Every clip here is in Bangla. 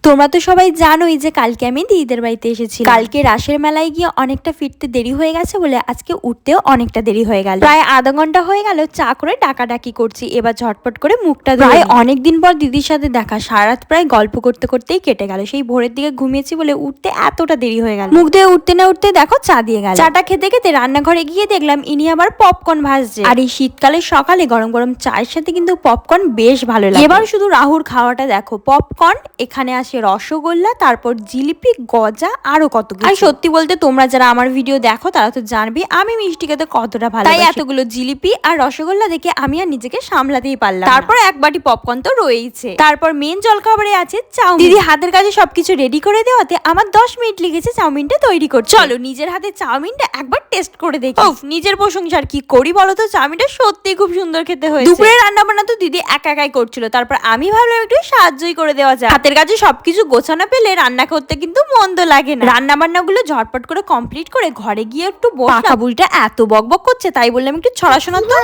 তোমরা তো সবাই জানোই যে কালকে আমি দিদিদের বাড়িতে এসেছি। কালকে রাসের মেলায় গিয়ে অনেকটা ফিরতে দেরি হয়ে গেছে বলে আজকে উঠতেও অনেকটা দেরি হয়ে গেল। প্রায় আধা ঘন্টা হয়ে গেল চা করে ডাকাডাকি করছি, এবার ঝটপট করে মুখটা ধুয়ে প্রায় অনেকদিন পর দিদির সাথে দেখা, সারা রাত প্রায় গল্প করতে করতেই কেটে গেল। সেই ভোরের দিকে ঘুমিয়েছি বলে উঠতে এতটা দেরি হয়ে গেল। মুখ দিয়ে উঠতে না উঠতে দেখো চা দিয়ে গেল। চাটা খেতে খেতে রান্নাঘরে গিয়ে দেখলাম ইনি আবার পপকর্ন ভাজছে। আর এই শীতকালের সকালে গরম গরম চায়ের সাথে কিন্তু পপকর্ন বেশ ভালো লাগে। এবার শুধু রাহুর খাওয়াটা দেখো, পপকর্ন, এখানে আসে রসগোল্লা, তারপর জিলিপি, গজা, আরো কত কিছু। আর সত্যি বলতে তোমরা যারা আমার ভিডিও দেখো তারা তো জানবে আমি মিষ্টি খেতে কতটা ভালো। তাই এতগুলো জিলিপি আর রসগোল্লা দেখে আমি আর নিজেকে সামলাতেই পারলাম। তারপর এক বাটি পপকর্ন তো রয়েছে। তারপর মেন জলখাবারে আছে চাউমিন। দিদি হাতের কাছে সবকিছু রেডি করে দেওয়াতে আমার 10 মিনিট লেগেছে চাউমিনটা তৈরি করতে। চলো নিজের হাতে চাউমিনটা একবার টেস্ট করে দেখি। উফ, নিজের প্রশংসার কি করি বলো তো, চাউমিনটা সত্যি খুব সুন্দর খেতে হয়েছে। দুপুরে রান্না বান্না তো দিদি একা একাই করছিল, তারপর আমি ভাবলাম একটু সাহায্যই করে দেওয়া যায়। হাতের কাছে সবকিছু গোছানো পেলে রান্না করতে কিন্তু মন্দ লাগে না। রান্না বান্না গুলো ঝটপট করে কমপ্লিট করে ঘরে গিয়ে একটু পাকা বুড়িটা এত বকবক করছে, তাই বললাম একটু ছড়া শোনা তো।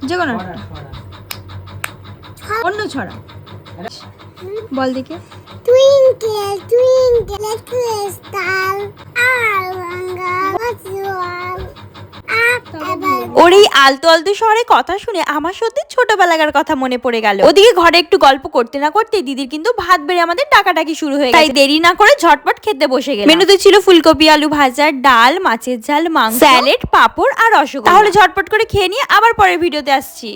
যে কোনো অন্য ছড়া বল দেখে। Twinkle, twinkle, little star, how what's your ওর এই আলতো আলতো শহরে কথা শুনে আমার সত্যি ছোটবেলাকার কথা মনে পড়ে গেল। ওদিকে ঘরে একটু গল্প করতে না করতে দিদির কিন্তু ভাত বেড়ে আমাদের ডাকাডাকি শুরু হয়ে গেছে। তাই দেরি না করে ঝটপট খেতে বসে গেলাম। মেনুতে ছিল ফুলকপি আলু ভাজা, ডাল, মাছের ঝাল, মাংস, স্যালাড, পাঁপড় আর রসগোল্লা। তাহলে ঝটপট করে খেয়ে নিয়ে আবার পরের ভিডিওতে আসছি।